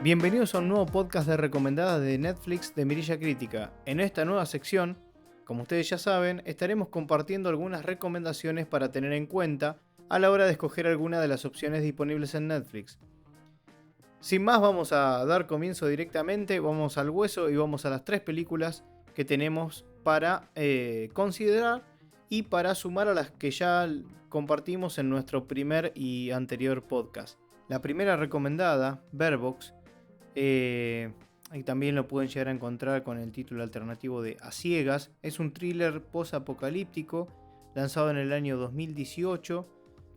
Bienvenidos a un nuevo podcast de recomendadas de Netflix de Mirilla Crítica. En esta nueva sección, como ustedes ya saben, estaremos compartiendo algunas recomendaciones para tener en cuenta a la hora de escoger alguna de las opciones disponibles en Netflix. Sin más, vamos a dar comienzo directamente, vamos al hueso y vamos a las 3 películas que tenemos para considerar y para sumar a las que ya compartimos en nuestro primer y anterior podcast. La primera recomendada, Bird Box, y también lo pueden llegar a encontrar con el título alternativo de A Ciegas. Es un thriller post-apocalíptico lanzado en el año 2018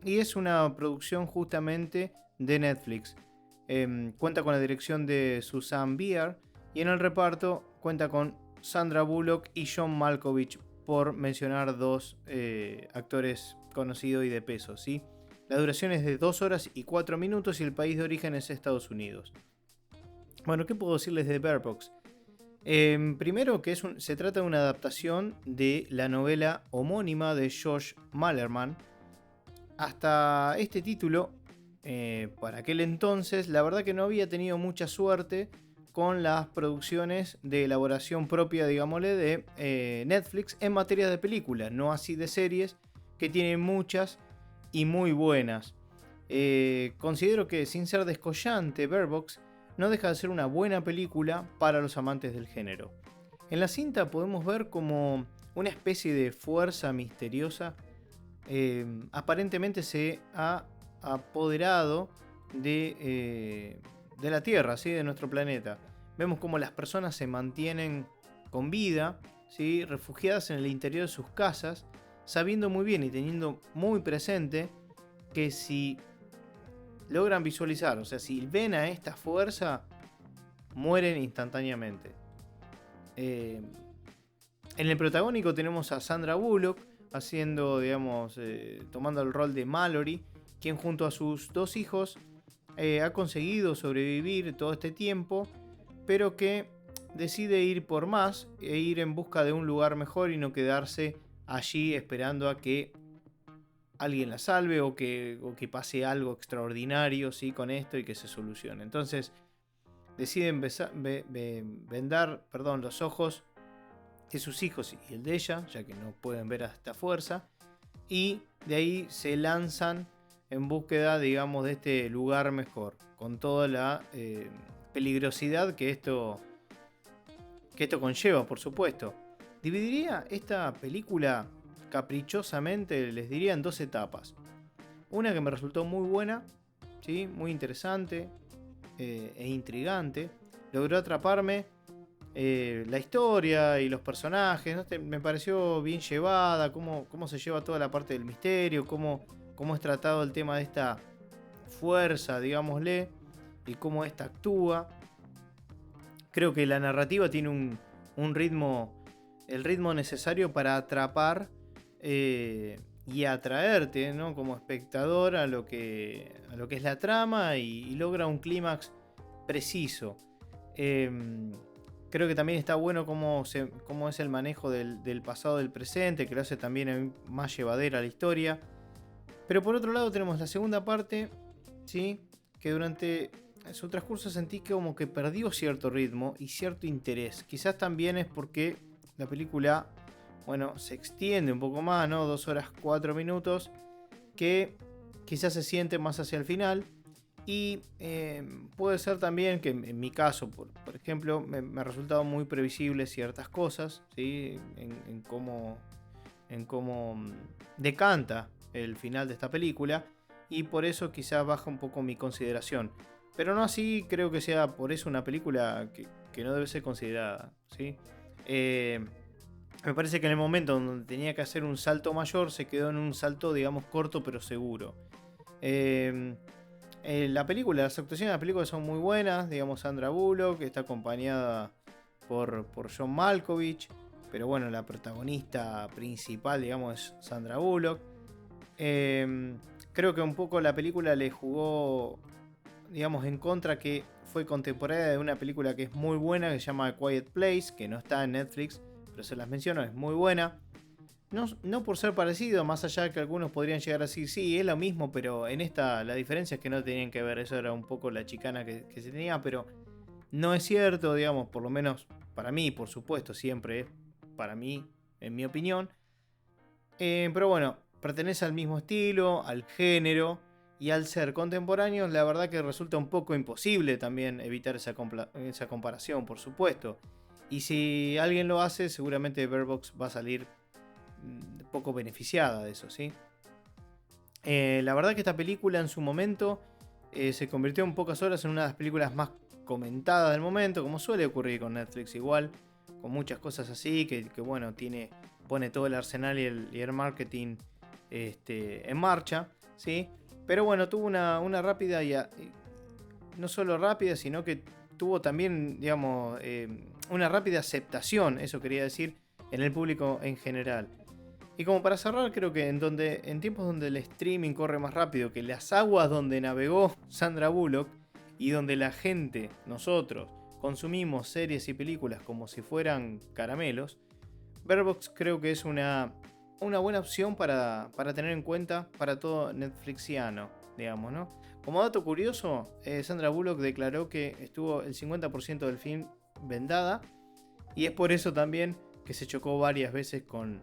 y es una producción justamente de Netflix. Cuenta con la dirección de Susan Bier y en el reparto cuenta con Sandra Bullock y John Malkovich, por mencionar dos actores conocidos y de peso, ¿sí? La duración es de 2 horas y 4 minutos y el país de origen es Estados Unidos. Bueno, ¿qué puedo decirles de Bird Box? Primero que se trata de una adaptación de la novela homónima de Josh Malerman. Hasta este título, para aquel entonces, la verdad que no había tenido mucha suerte con las producciones de elaboración propia, digámosle, de Netflix en materia de películas, no así de series, que tienen muchas y muy buenas. Considero que, sin ser descollante, Bird Box no deja de ser una buena película para los amantes del género. En la cinta podemos ver como una especie de fuerza misteriosa aparentemente se ha apoderado de la Tierra, ¿sí? De nuestro planeta. Vemos como las personas se mantienen con vida, ¿sí? Refugiadas en el interior de sus casas, sabiendo muy bien y teniendo muy presente que si logran visualizar, o sea, si ven a esta fuerza, mueren instantáneamente. En el protagónico tenemos a Sandra Bullock haciendo, digamos, tomando el rol de Mallory, quien junto a sus 2 hijos ha conseguido sobrevivir todo este tiempo, pero que decide ir por más e ir en busca de un lugar mejor y no quedarse allí esperando a que alguien la salve o que pase algo extraordinario, ¿sí? Con esto y que se solucione. Entonces deciden vendar los ojos de sus hijos y el de ella, ya que no pueden ver a esta fuerza, y de ahí se lanzan en búsqueda, digamos, de este lugar mejor, con toda la peligrosidad que esto conlleva, por supuesto. Dividiría esta película caprichosamente, les diría, en 2 etapas. Una que me resultó muy buena, ¿sí? Muy interesante e intrigante. Logró atraparme la historia y los personajes, ¿no? Me pareció bien llevada, cómo se lleva toda la parte del misterio, cómo es tratado el tema de esta fuerza, digámosle, y cómo esta actúa. Creo que la narrativa tiene un ritmo, el ritmo necesario para atrapar y atraerte, ¿no? Como espectador a lo que es la trama y logra un clímax preciso. Creo que también está bueno cómo es el manejo del pasado del presente, que lo hace también más llevadera la historia. Pero por otro lado tenemos la segunda parte, ¿sí? Que durante su transcurso sentí que como que perdió cierto ritmo y cierto interés. Quizás también es porque la película, bueno, se extiende un poco más, ¿no? 2 horas 4 minutos, que quizás se siente más hacia el final. Y puede ser también que en mi caso, por ejemplo, me ha resultado muy previsible ciertas cosas, ¿sí? En cómo decanta el final de esta película, y por eso quizás baja un poco mi consideración. Pero no así, creo que sea por eso una película que no debe ser considerada, ¿sí? Me parece que en el momento donde tenía que hacer un salto mayor, se quedó en un salto, digamos, corto pero seguro. La película, las actuaciones de la película son muy buenas, digamos. Sandra Bullock, que está acompañada por John Malkovich, pero bueno, la protagonista principal, digamos, es Sandra Bullock. Creo que un poco la película le jugó, digamos, en contra, que fue contemporánea de una película que es muy buena, que se llama A Quiet Place, que no está en Netflix, pero se las menciono, es muy buena. no por ser parecido, más allá de que algunos podrían llegar a decir, sí, es lo mismo, pero en esta la diferencia es que no tenían que ver, eso era un poco la chicana que se tenía, pero no es cierto, digamos, por lo menos para mí, por supuesto, siempre es para mí, en mi opinión. Pero bueno, pertenece al mismo estilo, al género, y al ser contemporáneos, la verdad que resulta un poco imposible también evitar esa comparación, por supuesto. Y si alguien lo hace, seguramente Bird Box va a salir poco beneficiada de eso, ¿sí? La verdad que esta película en su momento se convirtió en pocas horas en una de las películas más comentadas del momento, como suele ocurrir con Netflix igual, con muchas cosas así, que bueno, pone todo el arsenal y el marketing en marcha, ¿sí? Pero bueno, tuvo una rápida y no solo rápida, sino que tuvo también, digamos, una rápida aceptación, eso quería decir, en el público en general. Y como para cerrar, creo que en tiempos donde el streaming corre más rápido que las aguas donde navegó Sandra Bullock y donde la gente, nosotros, consumimos series y películas como si fueran caramelos, Bird Box creo que es una buena opción para tener en cuenta para todo Netflixiano, digamos, ¿no? Como dato curioso, Sandra Bullock declaró que estuvo el 50% del film vendada y es por eso también que se chocó varias veces con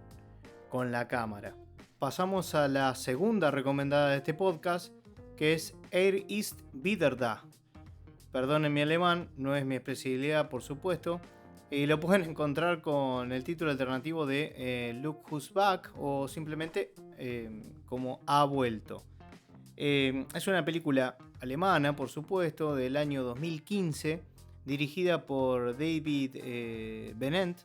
la cámara. Pasamos a la segunda recomendada de este podcast, que es Air ist wieder da. Perdonen mi alemán, no es mi especialidad, por supuesto. Y lo pueden encontrar con el título alternativo de Look Who's Back o simplemente como Ha vuelto. Es una película alemana, por supuesto, del año 2015, dirigida por David Benent.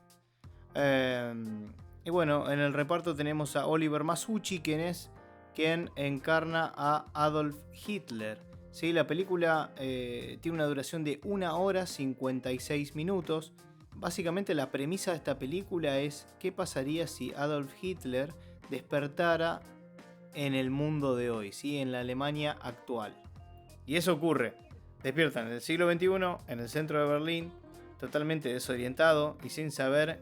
Y bueno, en el reparto tenemos a Oliver Masucci, quien encarna a Adolf Hitler. ¿Sí? La película tiene una duración de 1 hora 56 minutos. Básicamente la premisa de esta película es qué pasaría si Adolf Hitler despertara en el mundo de hoy, ¿sí? En la Alemania actual. Y eso ocurre. Despierta en el siglo XXI, en el centro de Berlín, totalmente desorientado y sin saber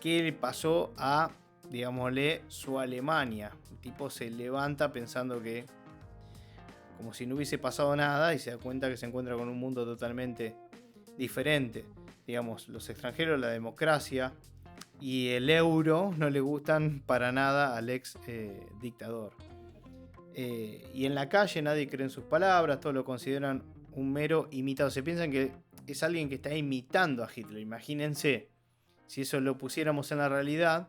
qué le pasó a, digámosle, su Alemania. El tipo se levanta pensando que como si no hubiese pasado nada y se da cuenta que se encuentra con un mundo totalmente diferente. Digamos, los extranjeros, la democracia y el euro no le gustan para nada al ex dictador. Y en la calle nadie cree en sus palabras, todos lo consideran un mero imitado. Se piensan que es alguien que está imitando a Hitler. Imagínense, si eso lo pusiéramos en la realidad,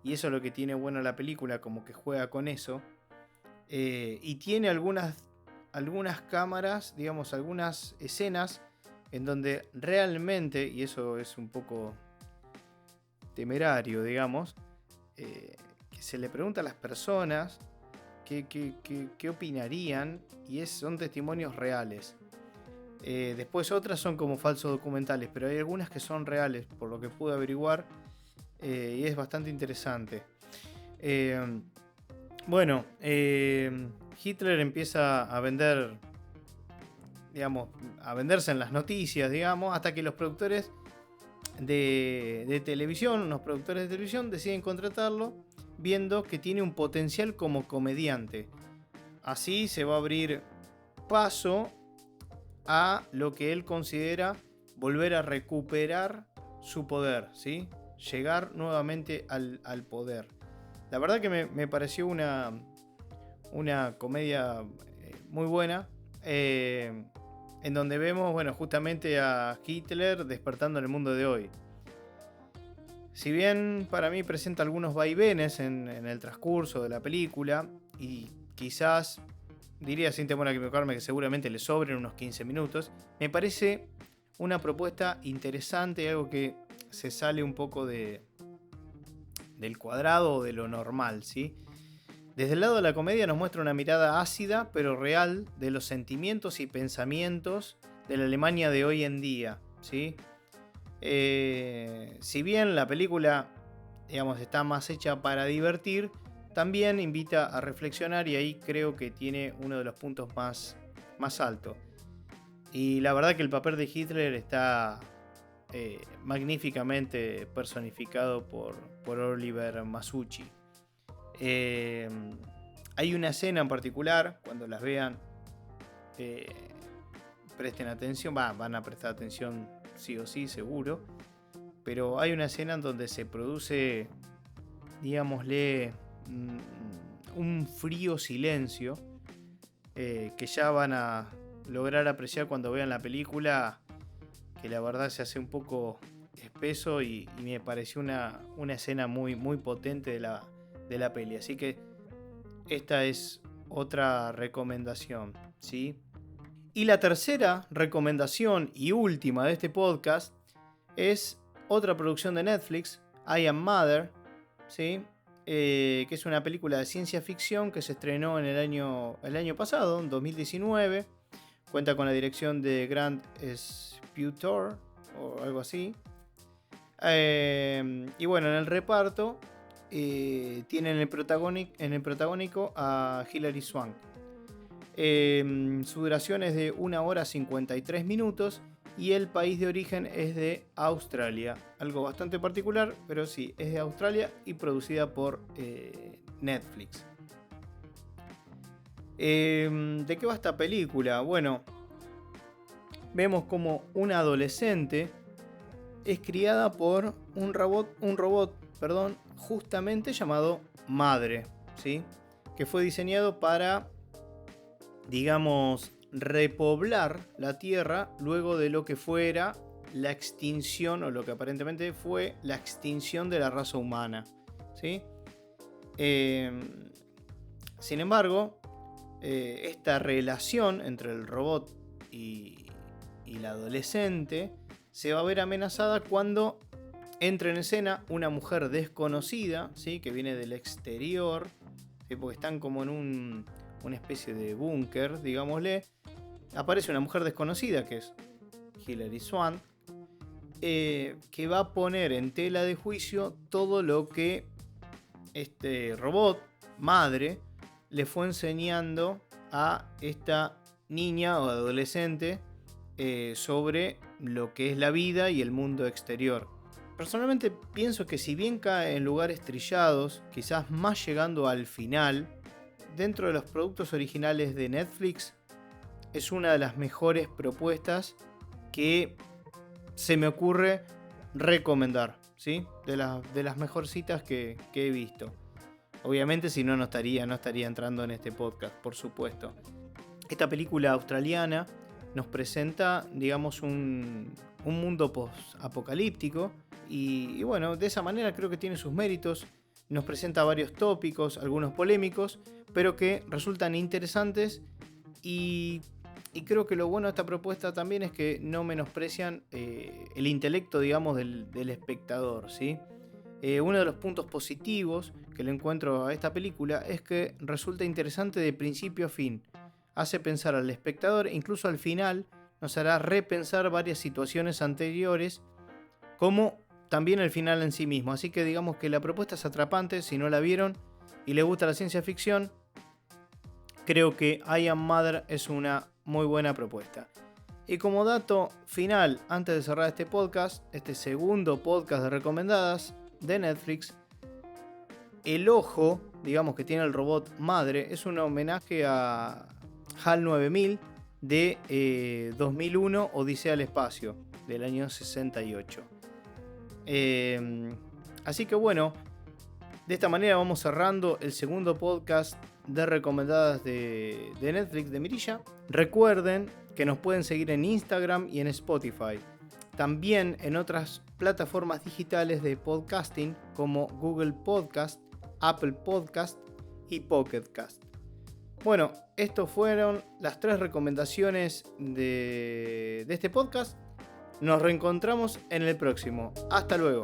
y eso es lo que tiene bueno la película, como que juega con eso. Y tiene algunas cámaras, digamos, algunas escenas en donde realmente, y eso es un poco temerario, digamos, que se le pregunta a las personas qué opinarían, y son testimonios reales. Después otras son como falsos documentales, pero hay algunas que son reales, por lo que pude averiguar, y es bastante interesante. Bueno, Hitler empieza a vender, digamos, a venderse en las noticias, digamos, hasta que los productores de televisión, unos productores de televisión deciden contratarlo, viendo que tiene un potencial como comediante. Así se va a abrir paso a lo que él considera volver a recuperar su poder, ¿sí? Llegar nuevamente al poder. La verdad que me pareció una comedia muy buena, en donde vemos, bueno, justamente a Hitler despertando en el mundo de hoy. Si bien para mí presenta algunos vaivenes en el transcurso de la película, y quizás, diría sin temor a equivocarme, que seguramente le sobren unos 15 minutos, me parece una propuesta interesante, algo que se sale un poco del cuadrado o de lo normal, ¿sí? Desde el lado de la comedia nos muestra una mirada ácida pero real de los sentimientos y pensamientos de la Alemania de hoy en día, ¿sí? Si bien la película, digamos, está más hecha para divertir, también invita a reflexionar, y ahí creo que tiene uno de los puntos más altos. Y la verdad que el papel de Hitler está magníficamente personificado por Oliver Masucci. Hay una escena en particular, cuando las vean, presten atención, van a prestar atención sí o sí, seguro, pero hay una escena en donde se produce, digámosle, un frío silencio, que ya van a lograr apreciar cuando vean la película, que la verdad se hace un poco espeso y me pareció una escena muy, muy potente de la peli. Así que esta es otra recomendación, ¿sí? Y la tercera recomendación y última de este podcast es otra producción de Netflix, I Am Mother, ¿sí? Que es una película de ciencia ficción que se estrenó en el año pasado, en 2019. Cuenta con la dirección de Grant Sputor o algo así. Y bueno, en el reparto tienen en el protagónico a Hilary Swank. Su duración es de 1 hora 53 minutos y el país de origen es de Australia. Algo bastante particular, pero sí, es de Australia y producida por Netflix. ¿De qué va esta película? Bueno, vemos como una adolescente es criada por un robot, justamente llamado Madre, ¿sí? Que fue diseñado para, digamos, repoblar la Tierra luego de lo que fuera la extinción, o lo que aparentemente fue la extinción de la raza humana, ¿sí? Sin embargo, esta relación entre el robot y la adolescente se va a ver amenazada cuando entra en escena una mujer desconocida, ¿sí? Que viene del exterior, ¿sí? Porque están como en una especie de búnker, digámosle. Aparece una mujer desconocida, que es Hilary Swank, que va a poner en tela de juicio todo lo que este robot, Madre, le fue enseñando a esta niña o adolescente sobre lo que es la vida y el mundo exterior. Personalmente pienso que si bien cae en lugares trillados, quizás más llegando al final, dentro de los productos originales de Netflix, es una de las mejores propuestas que se me ocurre recomendar, ¿sí? De las mejorcitas que he visto. Obviamente, si no, no estaría entrando en este podcast, por supuesto. Esta película australiana nos presenta, digamos, un mundo post-apocalíptico y bueno, de esa manera creo que tiene sus méritos. Nos presenta varios tópicos, algunos polémicos, pero que resultan interesantes y creo que lo bueno de esta propuesta también es que no menosprecian el intelecto, digamos, del espectador, ¿sí? Uno de los puntos positivos que le encuentro a esta película es que resulta interesante de principio a fin. Hace pensar al espectador, incluso al final nos hará repensar varias situaciones anteriores, como también el final en sí mismo. Así que digamos que la propuesta es atrapante. Si no la vieron y les gusta la ciencia ficción, creo que I Am Mother es una muy buena propuesta. Y como dato final, antes de cerrar este podcast, este segundo podcast de recomendadas de Netflix, el ojo, digamos, que tiene el robot Madre, es un homenaje a HAL 9000 de 2001, Odisea al Espacio, del año 68. Así que bueno, de esta manera vamos cerrando el segundo podcast de recomendadas de Netflix de Mirilla. Recuerden que nos pueden seguir en Instagram y en Spotify. También en otras plataformas digitales de podcasting como Google Podcast, Apple Podcast y Pocket Cast. Bueno, estas fueron las 3 recomendaciones de este podcast. Nos reencontramos en el próximo. Hasta luego.